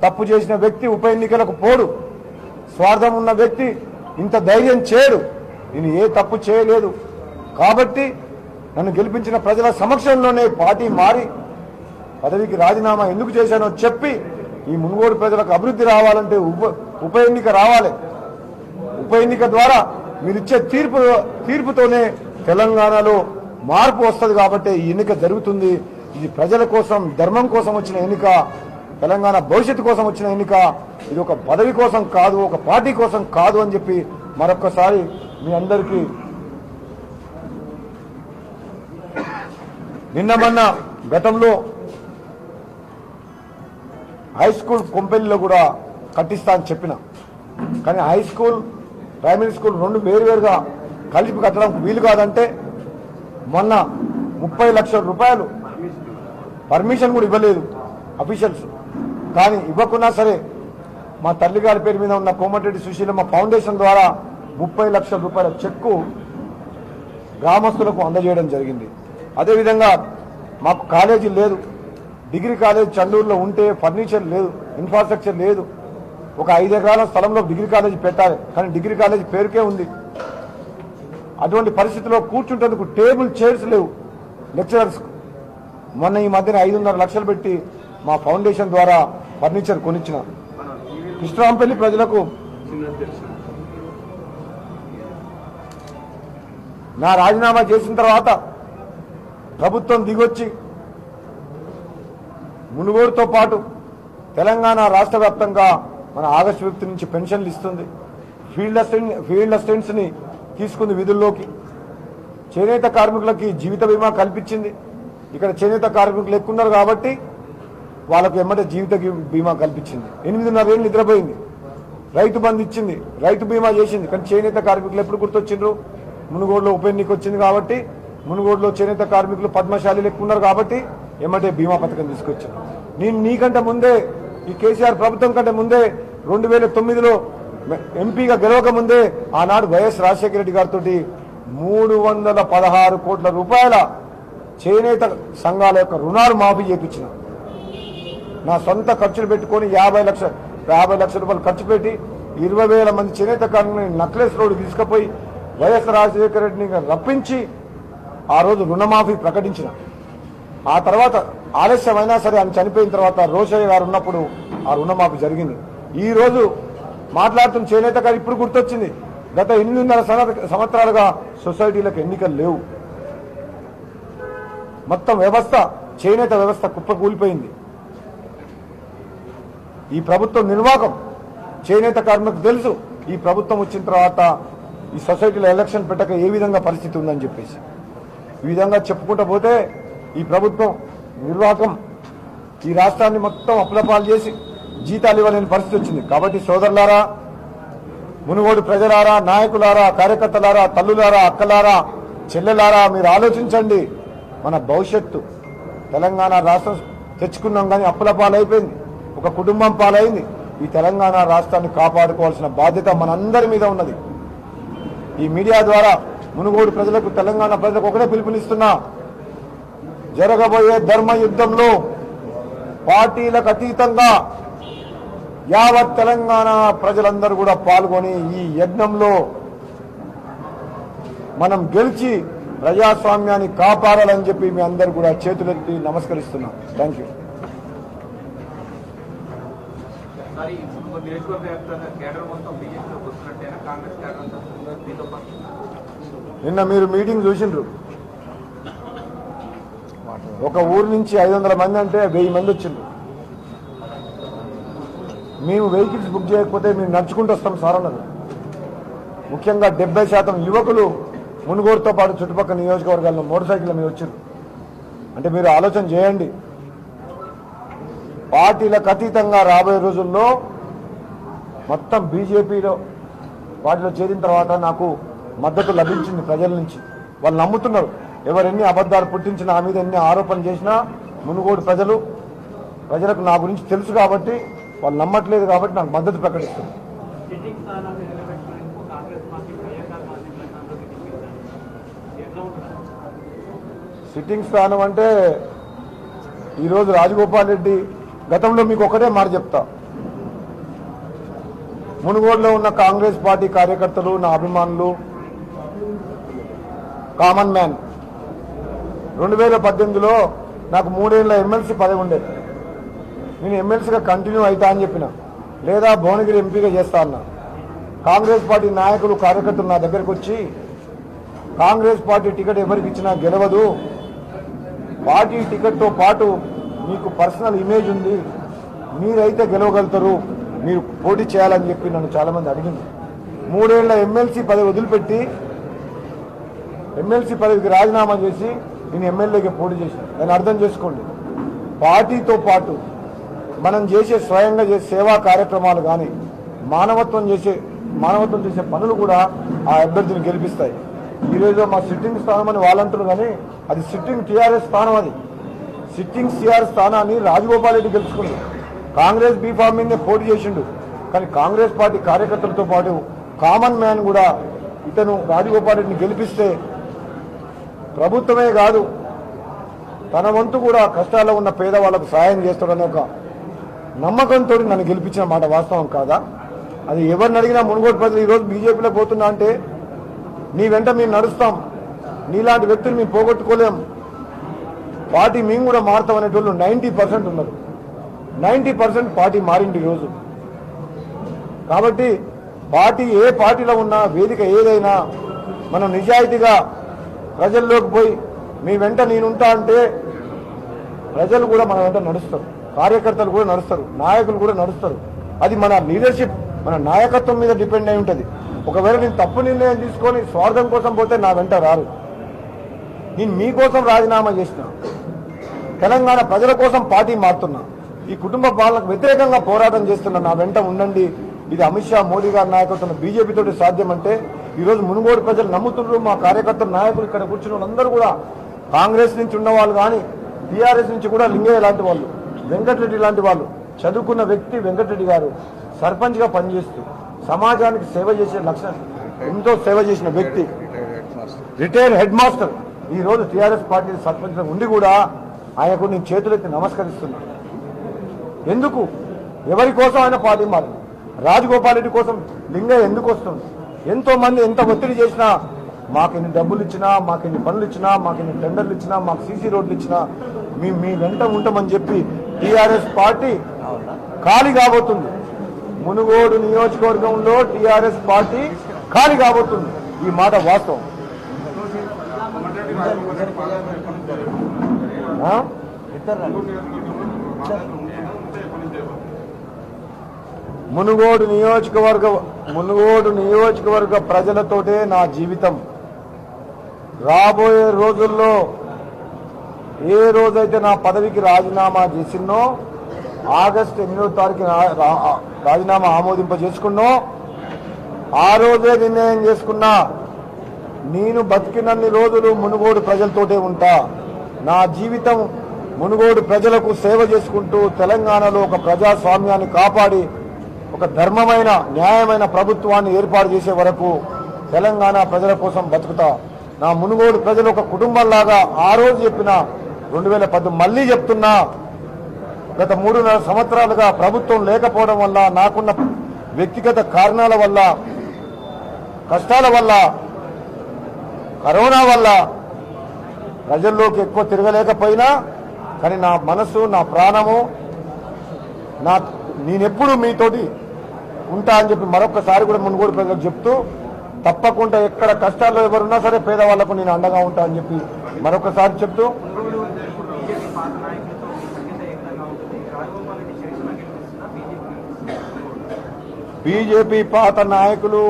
తప్పు చేసిన వ్యక్తి ఉప ఎన్నికలకు పోడు, స్వార్థం ఉన్న వ్యక్తి ఇంత ధైర్యం చేయడు. నేను ఏ తప్పు చేయలేదు కాబట్టి నన్ను గెలిపించిన ప్రజల సమక్షంలోనే పార్టీ మారి పదవికి రాజీనామా ఎందుకు చేశానో చెప్పి ఈ మునుగోడు ప్రజలకు అభివృద్ధి రావాలంటే ఉప ఎన్నిక రావాలి. ఉప ఎన్నిక ద్వారా మీరిచ్చే తీర్పుతోనే తెలంగాణలో మార్పు వస్తుంది కాబట్టి ఈ ఎన్నిక జరుగుతుంది. ఇది ప్రజల కోసం, ధర్మం కోసం వచ్చిన ఎన్నిక, తెలంగాణ భవిష్యత్తు కోసం వచ్చిన ఎన్నిక. ఇది ఒక పదవి కోసం కాదు, ఒక పార్టీ కోసం కాదు అని చెప్పి మరొక్కసారి మీ అందరికీ నిన్న మొన్న గతంలో హై స్కూల్ కొంపెల్లిలో కూడా కట్టిస్తా అని చెప్పిన, కానీ హై స్కూల్ ప్రైమరీ స్కూల్ రెండు వేరువేరుగా కలిపి కట్టడం వీలు కాదంటే మొన్న 30 లక్షల రూపాయలు పర్మిషన్ కూడా ఇవ్వలేదు అఫీషియల్స్. కానీ ఇవ్వకున్నా సరే మా తల్లిగారి పేరు మీద ఉన్న కోమటిరెడ్డి సుశీలమ్మ ఫౌండేషన్ ద్వారా 30 లక్షల రూపాయల చెక్కు గ్రామస్తులకు అందజేయడం జరిగింది. అదేవిధంగా మాకు కాలేజీ లేదు, డిగ్రీ కాలేజ్ చండూరులో ఉంటే ఫర్నిచర్ లేదు, ఇన్ఫ్రాస్ట్రక్చర్ లేదు. ఒక 5 ఎకరాల స్థలంలో డిగ్రీ కాలేజీ పెట్టాలి, కానీ డిగ్రీ కాలేజీ పేరుకే ఉంది. అటువంటి పరిస్థితిలో కూర్చుంటేందుకు టేబుల్ చైర్స్ లేవు లెక్చరర్స్. మొన్న ఈ మధ్యన 5.5 లక్షలు పెట్టి మా ఫౌండేషన్ ద్వారా ఫర్నిచర్ కొనిచ్చిన. కృష్ణరాంపల్లి ప్రజలకు నా రాజీనామా చేసిన తర్వాత ప్రభుత్వం దిగొచ్చి మునుగోడుతో పాటు తెలంగాణ రాష్ట్ర వ్యాప్తంగా మన ఆగస్టు 1 నుంచి పెన్షన్లు ఇస్తుంది. ఫీల్డ్ అసిస్టెంట్స్ ని తీసుకుంది విధుల్లోకి. చేనేత కార్మికులకి జీవిత బీమా కల్పించింది. ఇక్కడ చేనేత కార్మికులు ఎక్కున్నారు కాబట్టి వాళ్ళకు ఎమ్మటే జీవిత బీమా కల్పించింది. 8.5 ఏళ్ళు నిద్రపోయింది. రైతు బంధు ఇచ్చింది, రైతు బీమా చేసింది. కానీ చేనేత కార్మికులు ఎప్పుడు గుర్తొచ్చిండ్రు? మునుగోడులో ఉప ఎన్నిక వచ్చింది కాబట్టి, మునుగోడులో చేనేత కార్మికులు పద్మశాలీలు ఎక్కున్నారు కాబట్టి ఎమ్మటే బీమా పథకం తీసుకొచ్చాను. నేను నీకంటే ముందే, ఈ కేసీఆర్ ప్రభుత్వం కంటే ముందే 2009లో ఎంపీగా గెలవక ముందే ఆనాడు వైఎస్ రాజశేఖర రెడ్డి గారితో 316 కోట్ల రూపాయల చేనేత సంఘాల యొక్క రుణాలు మాఫీ చేయించిన. నా సొంత ఖర్చులు పెట్టుకొని 50 లక్షల రూపాయలు ఖర్చు పెట్టి 20,000 మంది చేనేత కార్మికులను నక్లెస్ రోడ్డు తీసుకుపోయి వైఎస్ రాజశేఖర రెడ్డిని రప్పించి ఆ రోజు రుణమాఫీ ప్రకటించిన. ఆ తర్వాత ఆలస్యమైనా సరే ఆయన చనిపోయిన తర్వాత రోషయ్య గారు ఉన్నప్పుడు ఆ రుణమాఫీ జరిగింది. ఈ రోజు మాట్లాడుతున్న చేనేత గారు ఇప్పుడు గుర్తొచ్చింది. గత 8.5 సంవత్సరాలుగా సొసైటీలకు ఎన్నికలు లేవు. మొత్తం వ్యవస్థ, చేనేత వ్యవస్థ కుప్పకూలిపోయింది. ఈ ప్రభుత్వం నిర్వాహకం చేనేత కార్మికులకు తెలుసు. ఈ ప్రభుత్వం వచ్చిన తర్వాత ఈ సొసైటీలో ఎలక్షన్ పెట్టక ఏ విధంగా పరిస్థితి ఉందని చెప్పేసి ఈ విధంగా చెప్పుకుంటూ పోతే ఈ ప్రభుత్వం నిర్వాహకం ఈ రాష్ట్రాన్ని మొత్తం అప్పులపాలు చేసి జీతాలు ఇవ్వలేని పరిస్థితి వచ్చింది. కాబట్టి సోదరులారా, మునుగోడు ప్రజలారా, నాయకులారా, కార్యకర్తలారా, తల్లులారా, అక్కలారా, చెల్లెలారా, మీరు ఆలోచించండి. మన భవిష్యత్తు తెలంగాణ రాష్ట్రం తెచ్చుకున్నాం కానీ అప్పుల పాలైపోయింది, ఒక కుటుంబం పాలైంది. ఈ తెలంగాణ రాష్ట్రాన్ని కాపాడుకోవాల్సిన బాధ్యత మనందరి మీద ఉన్నది. ఈ మీడియా ద్వారా మునుగోడు ప్రజలకు, తెలంగాణ ప్రజలకు ఒకటే పిలుపునిస్తున్నా, జరగబోయే ధర్మ యుద్ధంలో పార్టీలకు అతీతంగా యావత్ తెలంగాణ ప్రజలందరూ కూడా పాల్గొని ఈ యజ్ఞంలో మనం గెలిచి ప్రజాస్వామ్యాన్ని కాపాడాలని చెప్పి మీ అందరూ కూడా చేతులెత్తి నమస్కరిస్తున్నాం. Thank you. నిన్న మీరు మీటింగ్ చూసిండ్రు. ఒక ఊరు నుంచి 500 మంది అంటే 1000 మంది వచ్చిండ్రు. మేము వెహికల్స్ బుక్ చేయకపోతే మేము నడుచుకుంటూ వస్తాం సార్ అన్నారు. ముఖ్యంగా 70% యువకులు మునుగోడుతో పాటు చుట్టుపక్కల నియోజకవర్గాల్లో మోటార్ సైకిల్ మీద వచ్చారు. అంటే మీరు ఆలోచన చేయండి. పార్టీలకు అతీతంగా రాబోయే రోజుల్లో మొత్తం బీజేపీలో వాటిలో చేరిన తర్వాత నాకు మద్దతు లభించింది ప్రజల నుంచి. వాళ్ళు నమ్ముతున్నారు. ఎవరెన్ని అబద్ధాలు పుట్టించినా, నా మీద ఎన్ని ఆరోపణలు చేసినా మునుగోడు ప్రజలకు నా గురించి తెలుసు కాబట్టి వాళ్ళు నమ్మట్లేదు కాబట్టి నాకు మద్దతు ప్రకటిస్తుంది. సిట్టింగ్ స్థానం అంటే ఈరోజు రాజగోపాల్ రెడ్డి, గతంలో మీకు ఒకటే మాట చెప్తా, మునుగోడులో ఉన్న కాంగ్రెస్ పార్టీ కార్యకర్తలు, నా అభిమానులు, కామన్ మ్యాన్ 2018లో నాకు 3 ఏళ్ల ఎమ్మెల్సీ పదవి ఉండేది. నేను ఎమ్మెల్సీగా కంటిన్యూ అవుతా అని చెప్పిన, లేదా భువనగిరి ఎంపీగా చేస్తా అన్నా. కాంగ్రెస్ పార్టీ నాయకులు, కార్యకర్తలు నా దగ్గరకు వచ్చి, కాంగ్రెస్ పార్టీ టికెట్ ఎవరికి ఇచ్చినా గెలవదు, పార్టీ టికెట్తో పాటు మీకు పర్సనల్ ఇమేజ్ ఉంది, మీరైతే గెలవగలుగుతారు, మీరు పోటీ చేయాలని చెప్పి నన్ను చాలామంది అడిగింది. 3 ఏళ్ల ఎమ్మెల్సీ పదవి వదిలిపెట్టి ఎమ్మెల్సీ పదవికి రాజీనామా చేసి నేను ఎమ్మెల్యేగా పోటీ చేశాను. దాన్ని అర్థం చేసుకోండి. పార్టీతో పాటు మనం స్వయంగా చేసే సేవా కార్యక్రమాలు కానీ, మానవత్వం చేసే పనులు కూడా ఆ అభ్యర్థిని గెలిపిస్తాయి. ఈరోజు మా సిట్టింగ్ స్థానం అని వాళ్ళంటారు, కానీ అది సిట్టింగ్ టీఆర్ఎస్ స్థానం. అది సిట్టింగ్ టీఆర్ఎస్ స్థానాన్ని రాజగోపాల్ రెడ్డి గెలుచుకుంది. కాంగ్రెస్ బీఫామ్ మీదే పోటీ చేసిండు, కానీ కాంగ్రెస్ పార్టీ కార్యకర్తలతో పాటు కామన్ మ్యాన్ కూడా ఇతను రాజగోపాల్ రెడ్డిని గెలిపిస్తే ప్రభుత్వమే కాదు, తన వంతు కూడా కష్టాల్లో ఉన్న పేదవాళ్లకు సాయం చేస్తాడనే ఒక నమ్మకంతో నన్ను గెలిపించిన మాట వాస్తవం కాదా? అది ఎవరిని అడిగినా మునుగోడు ప్రజలు ఈరోజు బీజేపీలో పోతున్నా అంటే నీ వెంట మేము నడుస్తాం, నీలాంటి వ్యక్తులు మేము పోగొట్టుకోలేం, పార్టీ మేము కూడా మారుతాం అనేటోళ్ళు 90% ఉన్నారు. 90% పార్టీ మారింది ఈరోజు. కాబట్టి పార్టీ ఏ పార్టీలో ఉన్నా, వేదిక ఏదైనా, మనం నిజాయితీగా ప్రజల్లోకి పోయి మీ వెంట నేనుంటా అంటే ప్రజలు కూడా మన వెంట నడుస్తారు, కార్యకర్తలు కూడా నడుస్తారు, నాయకులు కూడా నడుస్తారు. అది మన లీడర్షిప్, మన నాయకత్వం మీద డిపెండ్ అయి ఉంటుంది. ఒకవేళ నేను తప్పు నిర్ణయం తీసుకొని స్వార్థం కోసం పోతే నా వెంట రారు. నేను మీకోసం రాజీనామా చేసిన, తెలంగాణ ప్రజల కోసం పార్టీ మారుతున్నా, ఈ కుటుంబ పాలనకు వ్యతిరేకంగా పోరాటం చేస్తున్నా, నా వెంట ఉండండి. ఇది అమిత్ షా, మోడీ గారి నాయకత్వం బీజేపీతో సాధ్యమంటే ఈరోజు మునుగోడు ప్రజలు నమ్ముతున్నారు. మా కార్యకర్తల నాయకులు ఇక్కడ కూర్చున్న వాళ్ళందరూ కూడా కాంగ్రెస్ నుంచి ఉన్నవాళ్ళు కానీ, టీఆర్ఎస్ నుంచి కూడా లింగయ్య లాంటి వాళ్ళు, వెంకటరెడ్డి లాంటి వాళ్ళు, చదువుకున్న వ్యక్తి వెంకటరెడ్డి గారు సర్పంచ్గా పనిచేస్తూ సమాజానికి సేవ చేసే లక్ష్యం, ఎంతో సేవ చేసిన వ్యక్తి, రిటైర్డ్ హెడ్ మాస్టర్, ఈరోజు టీఆర్ఎస్ పార్టీ సర్పంచ్గా ఉండి కూడా ఆయనకు నేను చేతులెత్తి నమస్కరిస్తున్నా. ఎందుకు? ఎవరి కోసం ఆయన పార్టీ మారు? రాజగోపాల్ రెడ్డి కోసం లింగయ్య ఎందుకు వస్తుంది? ఎంతో మంది ఎంత ఒత్తిడి చేసినా, మాకు ఎన్ని డబ్బులు ఇచ్చినా, మాకు ఎన్ని పనులు ఇచ్చినా, మాకు ఎన్ని టెండర్లు ఇచ్చినా, మాకు సీసీ రోడ్లు ఇచ్చినా మీ వెంట ఉంటామని చెప్పి టీఆర్ఎస్ పార్టీ ఖాళీ కాబోతుంది. మునుగోడు నియోజకవర్గంలో టీఆర్ఎస్ పార్టీ ఖాళీ కాబోతుంది. ఈ మాట వాస్తవం. మునుగోడు నియోజకవర్గ ప్రజలతోటే నా జీవితం. రాబోయే రోజుల్లో ఏ రోజైతే నా పదవికి రాజీనామా చేసినో, ఆగస్టు 8వ తారీఖున రాజీనామా ఆమోదింపజేసుకున్నో, ఆ రోజే నిర్ణయం చేసుకున్నా, నేను బతికినన్ని రోజులు మునుగోడు ప్రజలతోటే ఉంటా. నా జీవితం మునుగోడు ప్రజలకు సేవ చేసుకుంటూ తెలంగాణలో ఒక ప్రజాస్వామ్యాన్ని కాపాడి ఒక ధర్మమైన, న్యాయమైన ప్రభుత్వాన్ని ఏర్పాటు చేసే వరకు తెలంగాణ ప్రజల కోసం బతుకుతా. నా మునుగోడు ప్రజలు ఒక కుటుంబంలాగా ఆ రోజు చెప్పిన 2010 మళ్లీ చెప్తున్నా. గత 3.5 సంవత్సరాలుగా ప్రభుత్వం లేకపోవడం వల్ల, నాకున్న వ్యక్తిగత కారణాల వల్ల, కష్టాల వల్ల, కరోనా వల్ల ప్రజల్లోకి ఎక్కువ తిరగలేకపోయినా, కానీ నా మనసు, నా ప్రాణము, నేనెప్పుడు మీతోటి ఉంటా అని చెప్పి మరొకసారి కూడా మునుగోడు ప్రజలకు చెప్తూ, తప్పకుండా ఎక్కడ కష్టాల్లో ఎవరున్నా సరే పేదవాళ్లకు నేను అండగా ఉంటా అని చెప్పి మరొకసారి చెప్తూ, బీజేపీ పాత నాయకులు,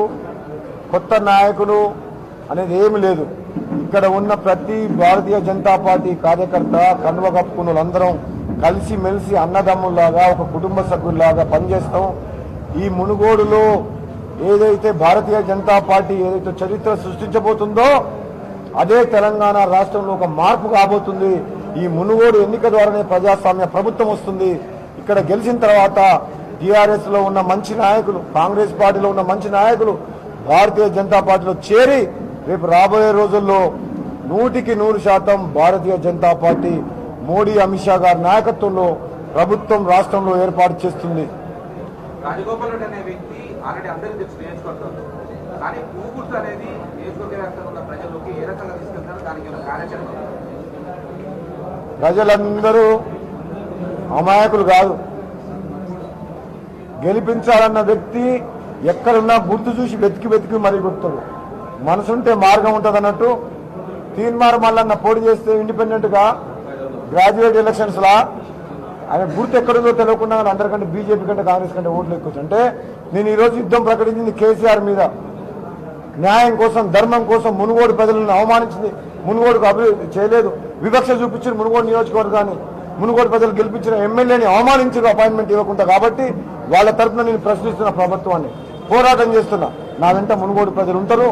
కొత్త నాయకులు అనేది ఏమి లేదు. ఇక్కడ ఉన్న ప్రతి భారతీయ జనతా పార్టీ కార్యకర్త, కన్వ కప్పుకున్న వాళ్ళందరం కలిసి మెలిసి అన్నదమ్ముల్లాగా, ఒక కుటుంబ సభ్యుల్లాగా పనిచేస్తాం. ఈ మునుగోడులో ఏదైతే భారతీయ జనతా పార్టీ ఏదైతే చరిత్ర సృష్టించబోతుందో అదే తెలంగాణ రాష్ట్రంలో ఒక మార్పు కాబోతుంది. ఈ మునుగోడు ఎన్నిక ద్వారానే ప్రజాస్వామ్య ప్రభుత్వం వస్తుంది. ఇక్కడ గెలిచిన తర్వాత టీఆర్ఎస్ లో ఉన్న మంచి నాయకులు, కాంగ్రెస్ పార్టీలో ఉన్న మంచి నాయకులు భారతీయ జనతా పార్టీలో చేరి రేపు రాబోయే రోజుల్లో 100% భారతీయ జనతా పార్టీ మోడీ, అమిత్ షా గారి నాయకత్వంలో ప్రభుత్వం రాష్ట్రంలో ఏర్పాటు చేస్తుంది. రాజగోపాల్ రెడ్డి అనే వ్యక్తి ఆల్రెడీ అందరికీ తెలుసు నియోజకవర్గంలో. కానీ పువ్వు గుర్తు అనేది నియోజకవర్గ వ్యాప్తంగా ఉన్న ప్రజల్లోకి ఏ రకంగా తీసుకెళ్తారో దానికి ఏమైనా కార్యాచరణ ఉందా? ప్రజలందరూ అమాయకులు కాదు. గెలిపించాలన్న వ్యక్తి ఎక్కడున్నా గుర్తు చూసి వెతికి మరీ గుర్తుడు. మనసుంటే మార్గం ఉంటుంది అన్నట్టు తీన్మార్ మల్లన్న పోటీ చేస్తే ఇండిపెండెంట్గా గ్రాడ్యుయేట్ ఎలక్షన్స్లా ఆయన గుర్తు ఎక్కడుందో తెలియకుండా అందరికంటే బీజేపీ కంటే కాంగ్రెస్ కంటే ఓట్లు ఎక్కువ. అంటే నేను ఈరోజు యుద్ధం ప్రకటించింది కేసీఆర్ మీద. న్యాయం కోసం, ధర్మం కోసం మునుగోడు ప్రజలను అవమానించింది. మునుగోడుకు అభివృద్ధి చేయలేదు, వివక్ష చూపించిన మునుగోడు నియోజకవర్గాన్ని, మునుగోడు ప్రజలు గెలిపించిన ఎమ్మెల్యేని అవమానించిన అపాయింట్మెంట్ ఇవ్వకుండా. కాబట్టి వాళ్ళ తరఫున నేను ప్రశ్నిస్తున్న ప్రభుత్వాన్ని, పోరాటం చేస్తున్నా. నా వెంట మునుగోడు ప్రజలు ఉంటారు.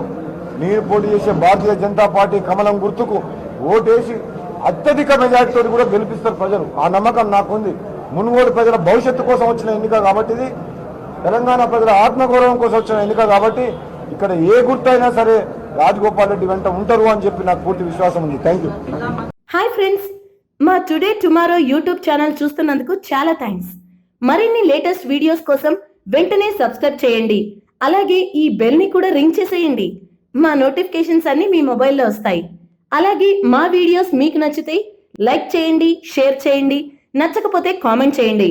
నేను పోటీ చేసే భారతీయ జనతా పార్టీ కమలం గుర్తుకు ఓటేసి అత్యధిక మెజార్టీతో కూడా గెలిపిస్తారు ప్రజలు. ఆ నమ్మకం నాకుంది. మునుగోడు ప్రజల భవిష్యత్తు కోసం వచ్చిన ఎన్నిక కాబట్టి ఇది, తెలంగాణ ప్రజల ఆత్మగౌరవం కోసం వచ్చిన ఎన్నిక కాబట్టి ఇక్కడ ఏ గుర్తు అయినా సరే రాజగోపాల్ రెడ్డి వెంట ఉంటారు అని చెప్పి నాకు పూర్తి విశ్వాసం ఉంది. Thank you. హాయ్ ఫ్రెండ్స్, మా టుడే టుమారో యూట్యూబ్ ఛానల్ చూస్తున్నందుకు చాలా థ్యాంక్స్. మరిన్ని లేటెస్ట్ వీడియోస్ కోసం వెంటనే సబ్స్క్రైబ్ చేయండి. అలాగే ఈ బెల్ ని కూడా రింగ్ చేసేయండి. మా నోటిఫికేషన్స్ అన్ని మీ మొబైల్లో వస్తాయి. అలాగే మా వీడియోస్ మీకు నచ్చితే లైక్ చేయండి, షేర్ చేయండి, నచ్చకపోతే కామెంట్ చేయండి.